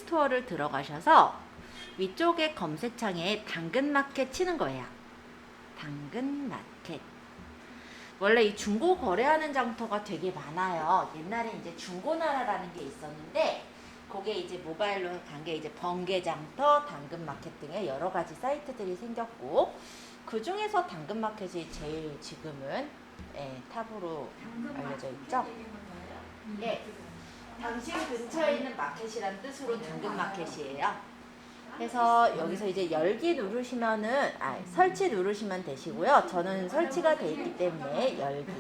스토어를 들어가셔서 위쪽에 검색창에 당근마켓 치는 거예요. 당근마켓. 원래 이 중고 거래하는 장터가 되게 많아요. 옛날에 이제 중고나라라는 게 있었는데 그게 이제 모바일로 간 게 이제 번개장터, 당근마켓 등의 여러 가지 사이트들이 생겼고 그 중에서 당근마켓이 제일 지금은 탑으로 알려져 있죠. 네, 당신 근처에 있는 마켓이란 뜻으로 당근마켓이에요. 그래서 여기서 이제 열기 누르시면은 설치 누르시면 되시고요. 저는 설치가 돼 있기 때문에 열기.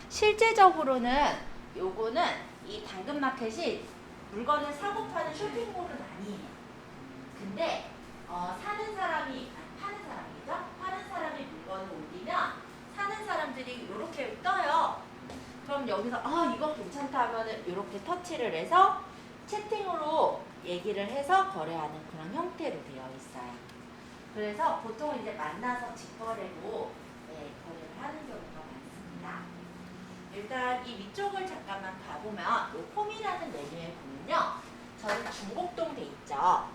실제적으로는 요거는 이 당근마켓이 물건을 사고 파는 쇼핑몰은 아니에요. 근데 사는 사람이 파는 사람이죠. 파는 사람이 물건을 올리면 사는 사람들이 이렇게 떠요. 그럼 여기서 이거 괜찮다 하면은 이렇게 터치를 해서 채팅으로 얘기를 해서 거래하는 그런 형태로 되어 있어요. 그래서 보통 이제 만나서 직거래로 거래를 하는 경우가 많습니다. 일단 이 위쪽을 잠깐만 봐보면 이 홈이라는 메뉴에 보면요. 저는 중곡동 돼 있죠.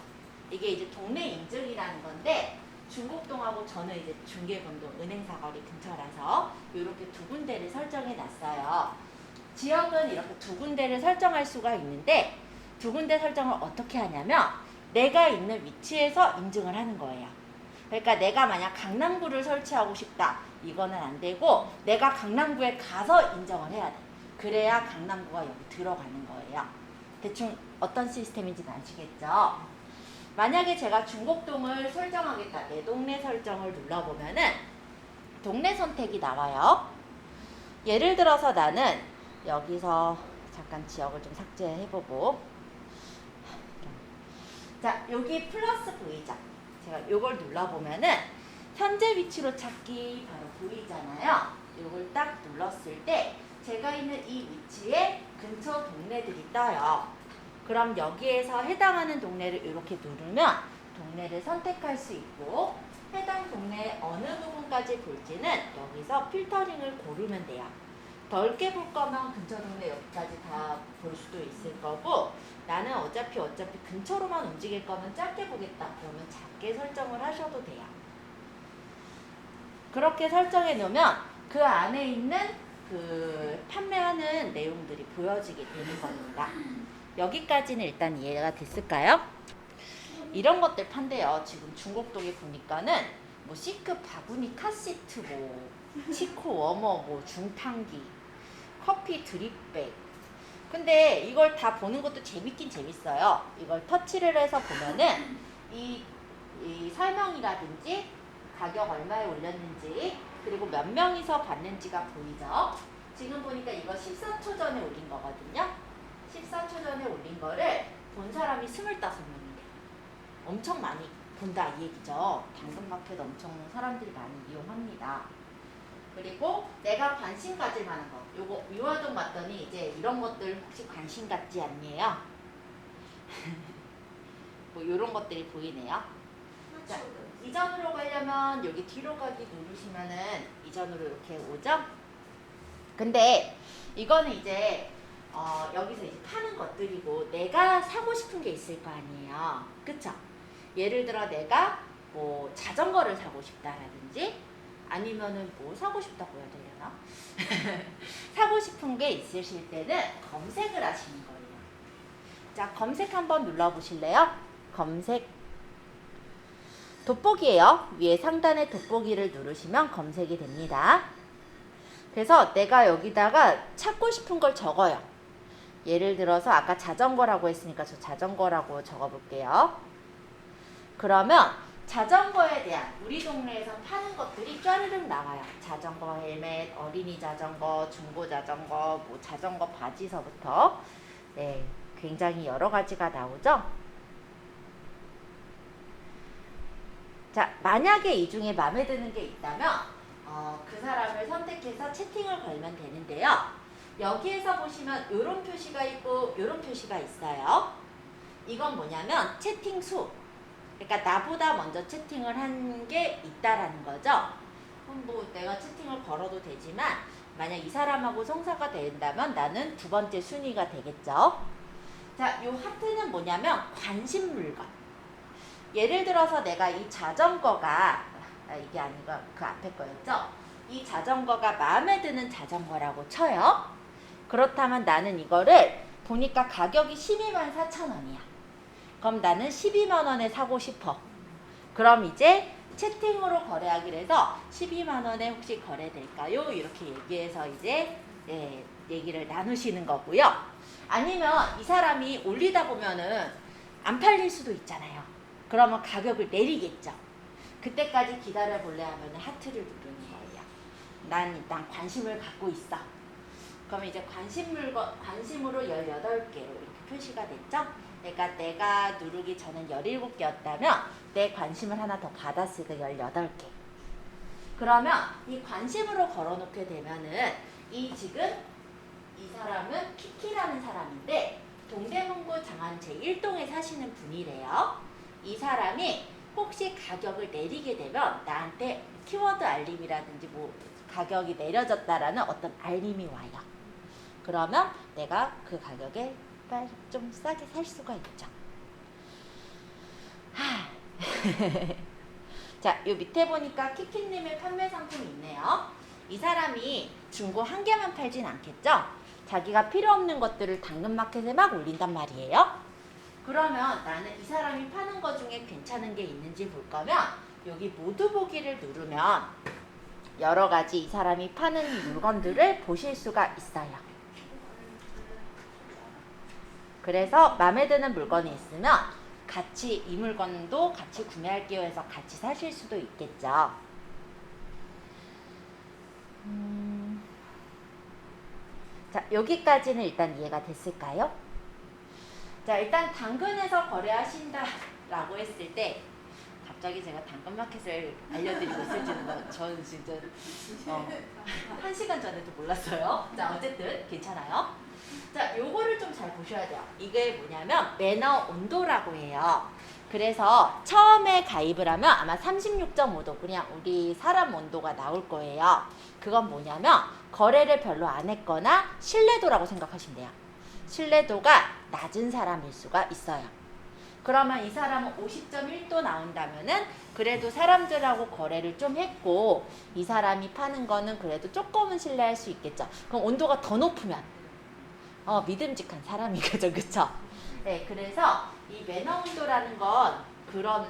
이게 이제 동네 인증이라는 건데 중곡동하고 저는 이제 중계금동 은행사거리 근처라서 이렇게 두 군데를 설정해 놨어요. 지역은 이렇게 두 군데를 설정할 수가 있는데 두 군데 설정을 어떻게 하냐면 내가 있는 위치에서 인증을 하는 거예요. 그러니까 내가 만약 강남구를 설치하고 싶다. 이거는 안 되고 내가 강남구에 가서 인정을 해야 돼. 그래야 강남구가 여기 들어가는 거예요. 대충 어떤 시스템인지는 아시겠죠? 만약에 제가 중곡동을 설정하겠다. 내 동네 설정을 눌러보면은 동네 선택이 나와요. 예를 들어서 나는 여기서 잠깐 지역을 좀 삭제해보고 자, 여기 플러스 보이죠? 제가 요걸 눌러보면은 현재 위치로 찾기 바로 보이잖아요. 요걸 딱 눌렀을 때 제가 있는 이 위치에 근처 동네들이 떠요. 그럼 여기에서 해당하는 동네를 이렇게 누르면 동네를 선택할 수 있고 해당 동네 어느 부분까지 볼지는 여기서 필터링을 고르면 돼요. 넓게 볼 거면 근처 동네 여기까지 다 볼 수도 있을 거고 나는 어차피 근처로만 움직일 거면 짧게 보겠다. 그러면 작게 설정을 하셔도 돼요. 그렇게 설정해 놓으면 그 안에 있는 그 판매하는 내용들이 보여지게 되는 겁니다. 여기까지는 일단 이해가 됐을까요? 이런 것들 판대요. 지금 중곡동에 보니까는 뭐 C급 바구니 카시트, 뭐 치코 워머, 뭐 중탕기, 커피 드립백. 근데 이걸 다 보는 것도 재밌긴 재밌어요. 이걸 터치를 해서 보면은 이 설명이라든지 가격 얼마에 올렸는지 그리고 몇 명이서 봤는지가 보이죠. 지금 보니까 이거 14초 전에 올린 거거든요. 14초 전에 올린 거를 본 사람이 25명인데 엄청 많이 본다 이 얘기죠. 당근마켓 엄청 사람들이 많이 이용합니다. 그리고 내가 관심 가질 만한 거 요거 위화동 봤더니 이제 이런 것들 혹시 관심 갖지 않니에요? 뭐 요런 것들이 보이네요. 자, 이전으로 가려면 여기 뒤로 가기 누르시면은 이전으로 이렇게 오죠? 근데 이거는 이제 여기서 이제 파는 것들이고 내가 사고 싶은 게 있을 거 아니에요. 그쵸? 예를 들어 내가 뭐 자전거를 사고 싶다라든지 아니면은 뭐 사고 싶다고 해야 되려나? 사고 싶은 게 있으실 때는 검색을 하시는 거예요. 자, 검색 한번 눌러보실래요? 검색. 돋보기예요. 위에 상단에 돋보기를 누르시면 검색이 됩니다. 그래서 내가 여기다가 찾고 싶은 걸 적어요. 예를 들어서 아까 자전거라고 했으니까 저 자전거라고 적어볼게요. 그러면 자전거에 대한 우리 동네에서 파는 것들이 쫘르륵 나와요. 자전거 헬멧, 어린이 자전거, 중고 자전거, 뭐 자전거 바지서부터 굉장히 여러 가지가 나오죠. 자, 만약에 이 중에 마음에 드는 게 있다면 그 사람을 선택해서 채팅을 걸면 되는데요. 여기에서 보시면 이런 표시가 있고 이런 표시가 있어요. 이건 뭐냐면 채팅 수. 그러니까 나보다 먼저 채팅을 한 게 있다라는 거죠. 그럼 뭐 내가 채팅을 걸어도 되지만 만약 이 사람하고 성사가 된다면 나는 두 번째 순위가 되겠죠. 자, 요 하트는 뭐냐면 관심 물건. 예를 들어서 내가 이 자전거가 이게 아니고 그 앞에 거였죠. 이 자전거가 마음에 드는 자전거라고 쳐요. 그렇다면 나는 이거를 보니까 가격이 124,000원이야. 그럼 나는 12만 원에 사고 싶어. 그럼 이제 채팅으로 거래하기로 해서 12만 원에 혹시 거래될까요? 이렇게 얘기해서 이제 얘기를 나누시는 거고요. 아니면 이 사람이 올리다 보면은 안 팔릴 수도 있잖아요. 그러면 가격을 내리겠죠. 그때까지 기다려 볼래 하면 하트를 누르는 거예요. 난 일단 관심을 갖고 있어. 그러면 이제 관심으로 18개로 이렇게 표시가 됐죠. 그러니까 내가 누르기 전엔 17개였다면 내 관심을 하나 더 받았으니까 18개. 그러면 이 관심으로 걸어놓게 되면은 지금 이 사람은 키키라는 사람인데 동대문구 장안 제1동에 사시는 분이래요. 이 사람이 혹시 가격을 내리게 되면 나한테 키워드 알림이라든지 뭐 가격이 내려졌다라는 어떤 알림이 와요. 그러면 내가 그 가격에 좀 싸게 살 수가 있죠. 자, 요 밑에 보니까 키키님의 판매 상품이 있네요. 이 사람이 중고 한 개만 팔진 않겠죠? 자기가 필요 없는 것들을 당근마켓에 막 올린단 말이에요. 그러면 나는 이 사람이 파는 것 중에 괜찮은 게 있는지 볼 거면 여기 모두 보기를 누르면 여러 가지 이 사람이 파는 물건들을 보실 수가 있어요. 그래서 마음에 드는 물건이 있으면 같이 이 물건도 같이 구매할게요 해서 같이 사실 수도 있겠죠. 자, 여기까지는 일단 이해가 됐을까요? 자, 일단 당근에서 거래하신다라고 했을 때 갑자기 제가 당근마켓을 알려드리고 있을지는 저는 진짜 1시간 전에도 몰랐어요. 자, 어쨌든 괜찮아요. 자, 요거를 좀 잘 보셔야 돼요. 이게 뭐냐면 매너 온도라고 해요. 그래서 처음에 가입을 하면 아마 36.5도 그냥 우리 사람 온도가 나올 거예요. 그건 뭐냐면 거래를 별로 안 했거나 신뢰도라고 생각하시면 돼요. 신뢰도가 낮은 사람일 수가 있어요. 그러면 이 사람은 50.1도 나온다면은 그래도 사람들하고 거래를 좀 했고 이 사람이 파는 거는 그래도 조금은 신뢰할 수 있겠죠. 그럼 온도가 더 높으면 믿음직한 사람이겠죠. 그쵸? 네, 그래서 이 매너 온도라는 건 그런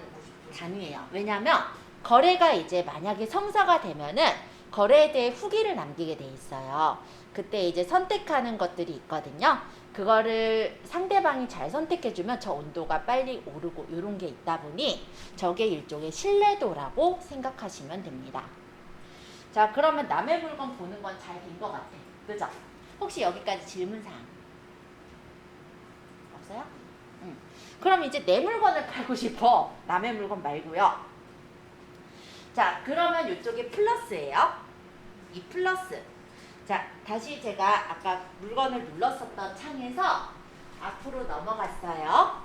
단위예요. 왜냐면 거래가 이제 만약에 성사가 되면은 거래에 대해 후기를 남기게 돼 있어요. 그때 이제 선택하는 것들이 있거든요. 그거를 상대방이 잘 선택해주면 저 온도가 빨리 오르고 이런 게 있다 보니 저게 일종의 신뢰도라고 생각하시면 됩니다. 자, 그러면 남의 물건 보는 건 잘 된 것 같아. 그죠? 혹시 여기까지 질문사항 없어요? 그럼 이제 내 물건을 팔고 싶어. 남의 물건 말고요. 자, 그러면 이쪽에 플러스예요. 이 플러스. 자, 다시 제가 아까 물건을 눌렀었던 창에서 앞으로 넘어갔어요.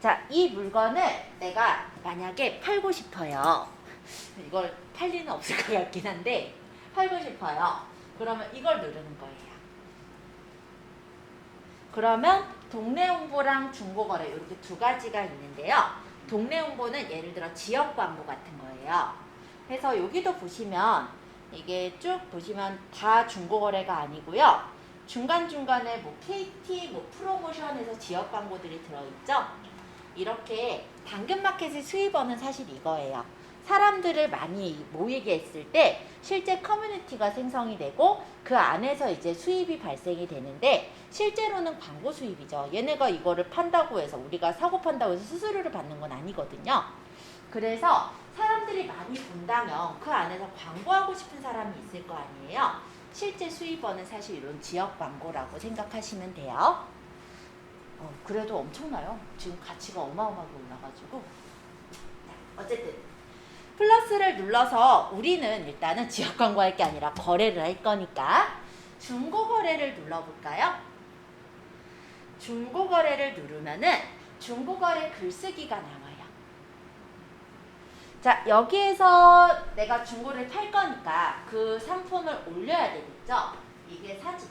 자, 이 물건을 내가 만약에 팔고 싶어요. 이걸 팔 리는 없을 것 같긴 한데 팔고 싶어요. 그러면 이걸 누르는 거예요. 그러면 동네 홍보랑 중고거래 이렇게 두 가지가 있는데요. 동네 홍보는 예를 들어 지역 광고 같은 거예요. 그래서 여기도 보시면 이게 쭉 보시면 다 중고거래가 아니고요. 중간중간에 뭐 KT, 뭐 프로모션에서 지역 광고들이 들어있죠. 이렇게 당근마켓의 수입원은 사실 이거예요. 사람들을 많이 모이게 했을 때 실제 커뮤니티가 생성이 되고 그 안에서 이제 수입이 발생이 되는데 실제로는 광고 수입이죠. 얘네가 이거를 판다고 해서 우리가 사고 판다고 해서 수수료를 받는 건 아니거든요. 그래서 사람들이 많이 본다면 그 안에서 광고하고 싶은 사람이 있을 거 아니에요. 실제 수입원은 사실 이런 지역 광고라고 생각하시면 돼요. 그래도 엄청나요. 지금 가치가 어마어마하게 올라가지고. 어쨌든 플러스를 눌러서 우리는 일단은 지역 광고할 게 아니라 거래를 할 거니까 중고거래를 눌러볼까요? 중고거래를 누르면은 중고거래 글쓰기가 나와요. 자, 여기에서 내가 중고를 팔 거니까 그 상품을 올려야 되겠죠? 이게 사진.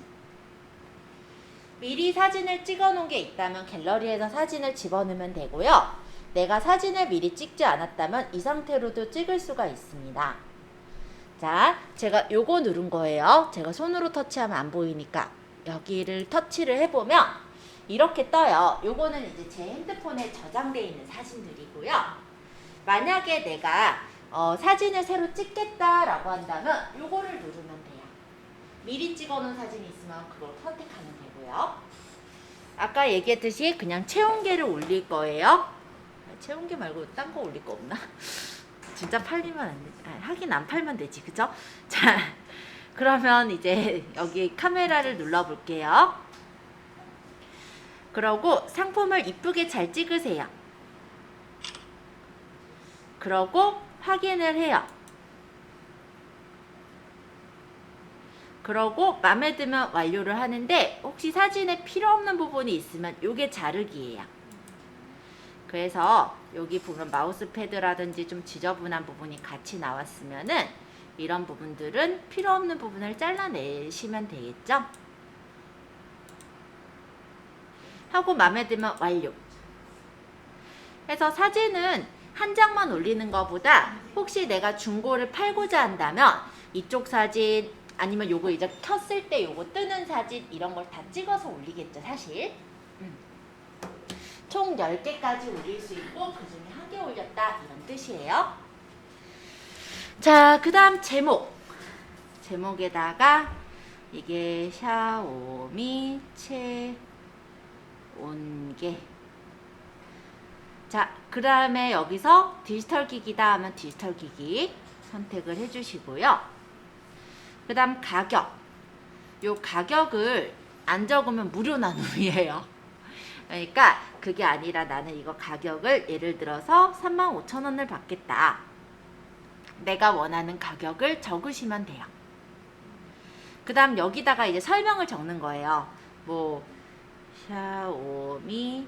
미리 사진을 찍어 놓은 게 있다면 갤러리에서 사진을 집어넣으면 되고요. 내가 사진을 미리 찍지 않았다면 이 상태로도 찍을 수가 있습니다. 자, 제가 요거 누른 거예요. 제가 손으로 터치하면 안 보이니까 여기를 터치를 해보면 이렇게 떠요. 요거는 이제 제 핸드폰에 저장되어 있는 사진들이고요. 만약에 내가 사진을 새로 찍겠다라고 한다면 요거를 누르면 돼요. 미리 찍어놓은 사진이 있으면 그걸 선택하면 되고요. 아까 얘기했듯이 그냥 체온계를 올릴 거예요. 체온계 말고 딴 거 올릴 거 없나? 진짜 팔리면 안 되지. 하긴 안 팔면 되지, 그죠? 자, 그러면 이제 여기 카메라를 눌러볼게요. 그러고 상품을 이쁘게 잘 찍으세요. 그러고 확인을 해요. 그러고 마음에 들면 완료를 하는데 혹시 사진에 필요 없는 부분이 있으면 요게 자르기예요. 그래서 여기 보면 마우스 패드라든지 좀 지저분한 부분이 같이 나왔으면은 이런 부분들은 필요 없는 부분을 잘라내시면 되겠죠? 하고 마음에 들면 완료. 그래서 사진은 한 장만 올리는 것보다 혹시 내가 중고를 팔고자 한다면 이쪽 사진 아니면 요거 이제 켰을 때 요거 뜨는 사진 이런 걸 다 찍어서 올리겠죠, 사실. 총 10개까지 올릴 수 있고 그 중에 1개 올렸다 이런 뜻이에요. 자, 그 다음 제목. 제목에다가 이게 샤오미 체온계. 자, 그 다음에 여기서 디지털 기기다 하면 디지털 기기 선택을 해주시고요. 그 다음 가격. 요 가격을 안 적으면 무료 나눔이에요. 그러니까 그게 아니라 나는 이거 가격을 예를 들어서 35,000원을 받겠다. 내가 원하는 가격을 적으시면 돼요. 그 다음 여기다가 이제 설명을 적는 거예요. 뭐 샤오미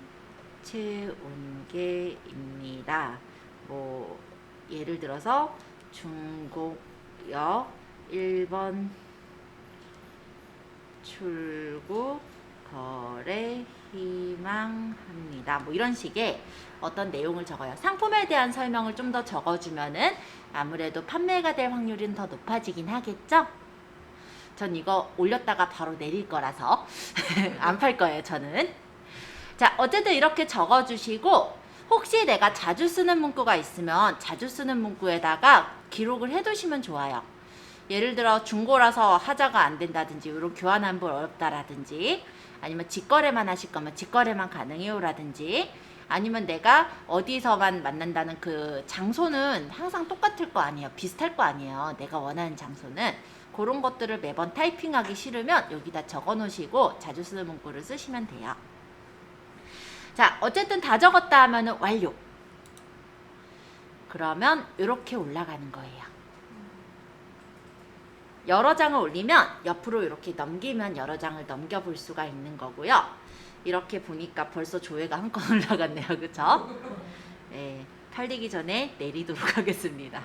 체온계입니다. 뭐 예를 들어서 중국역 1번 출구 거래 희망합니다. 뭐 이런 식의 어떤 내용을 적어요. 상품에 대한 설명을 좀 더 적어주면은 아무래도 판매가 될 확률은 더 높아지긴 하겠죠? 전 이거 올렸다가 바로 내릴 거라서 안 팔 거예요, 저는. 자, 어쨌든 이렇게 적어주시고 혹시 내가 자주 쓰는 문구가 있으면 자주 쓰는 문구에다가 기록을 해두시면 좋아요. 예를 들어 중고라서 하자가 안 된다든지 이런 교환 환불 어렵다라든지 아니면 직거래만 하실 거면 직거래만 가능해요 라든지 아니면 내가 어디서만 만난다는 그 장소는 항상 똑같을 거 아니에요. 비슷할 거 아니에요. 내가 원하는 장소는. 그런 것들을 매번 타이핑하기 싫으면 여기다 적어 놓으시고 자주 쓰는 문구를 쓰시면 돼요. 자, 어쨌든 다 적었다 하면은 완료. 그러면 이렇게 올라가는 거예요. 여러 장을 올리면 옆으로 이렇게 넘기면 여러 장을 넘겨볼 수가 있는 거고요. 이렇게 보니까 벌써 조회가 한 건 올라갔네요. 그쵸? 네, 팔리기 전에 내리도록 하겠습니다.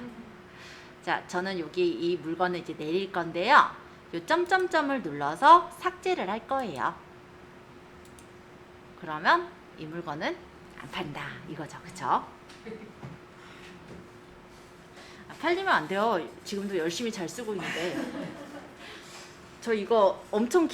자, 저는 여기 이 물건을 이제 내릴 건데요. 요 점점점을 눌러서 삭제를 할 거예요. 그러면 이 물건은 안 판다 이거죠. 그쵸? 팔리면 안 돼요. 지금도 열심히 잘 쓰고 있는데 저 이거 엄청